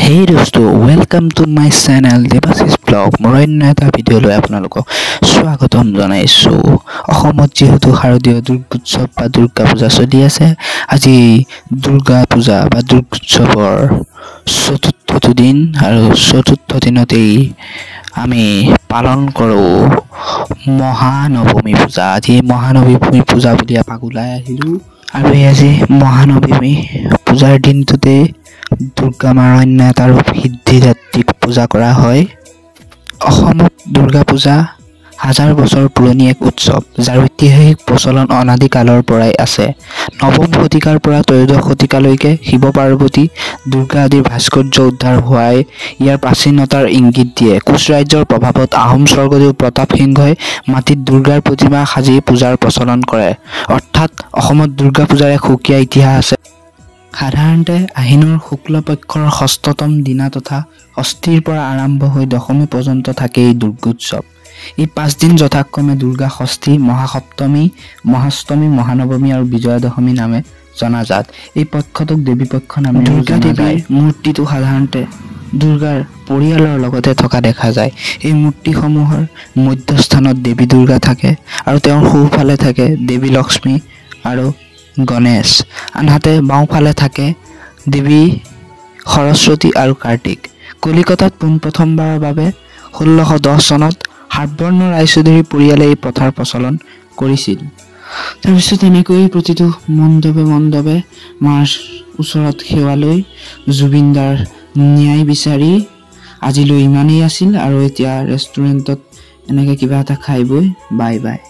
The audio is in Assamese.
Hey dosto, welcome to my channel Devasis Vlog. মই অন্য এটা ভিডিঅ' লৈ আপোনালোকক স্বাগতম জনাইছো। অসমত যেহেতু শাৰদীয় দুৰ্গোৎসৱ বা দুৰ্গা পূজা চলি আছে, আজি দুৰ্গা পূজা বা দুৰ্গোৎসৱৰ চতুৰ্থ দিন আৰু চতুৰ্থ দিনতেই আমি পালন কৰোঁ মহানৱমী পূজা। আজি মহানৱমী পূজা বুলি এপাক ওলাই আহিলো আৰু আজি মহানৱমী পূজাৰ দিনটোতে দুৰ্গা মাৰ অন্য এটা ৰূপ সিদ্ধিদাত্ৰীক পূজা কৰা হয়। অসমত দুৰ্গা পূজা হাজাৰ বছৰ পুৰণি এক উৎসৱ, যাৰ ঐতিহাসিক প্ৰচলন অনাদি কালৰ পৰাই আছে। নৱম শতিকাৰ পৰা ত্ৰয়োদশ শতিকালৈকে শিৱ পাৰ্বতী দুৰ্গা আদিৰ ভাস্কৰ্য উদ্ধাৰ হোৱাই ইয়াৰ প্ৰাচীনতাৰ ইংগিত দিয়ে। কোচ ৰাজ্যৰ প্ৰভাৱত আহোম স্বৰ্গদেউ প্ৰতাপ সিংহই মাটিত দুৰ্গাৰ প্ৰতিমা সাজি পূজাৰ প্ৰচলন কৰে। অৰ্থাৎ অসমত দুৰ্গা পূজাৰ এক সুকীয়া ইতিহাস আছে। সাধাৰণতে আহিনৰ শুক্ল পক্ষৰ ষষ্ঠতম দিনা তথা ষষ্ঠীৰ পৰা আৰম্ভ হৈ দশমী পৰ্যন্ত থাকে এই দুৰ্গোৎসৱ। এই 5 দিন যথাক্ৰমে দুৰ্গা ষষ্ঠী, মহাসপ্তমী, মহাষ্টমী, মহানৱমী আৰু বিজয়া দশমী নামে জনাজাত। এই পক্ষটোক দেৱী পক্ষ নামে দুৰ্গা দেৱীৰ মূৰ্তিটো সাধাৰণতে দুৰ্গাৰ পৰিয়ালৰ লগতে থকা দেখা যায়। এই মূৰ্তিসমূহৰ মধ্যস্থানত দেৱী দুৰ্গা থাকে আৰু তেওঁৰ সোঁফালে থাকে দেৱী লক্ষ্মী আৰু গণেশ, আনহাতে বাওঁফালে থাকে দেৱী সৰস্বতী আৰু কাৰ্তিক। কলিকতাত পোনপ্ৰথমবাৰৰ বাবে 1610 চনত হাৰ্বৰ্ণ ৰায়চৌধুৰী পৰিয়ালে এই প্ৰথাৰ প্ৰচলন কৰিছিল। তাৰপিছত এনেকৈ প্ৰতিটো মণ্ডপে মাৰ ওচৰত সেৱা লৈ জুবিনদাৰ ন্যায় বিচাৰি আজিলৈ ইমানেই আছিল আৰু এতিয়া ৰেষ্টুৰেণ্টত এনেকৈ কিবা এটা খাই বৈ বাই বাই।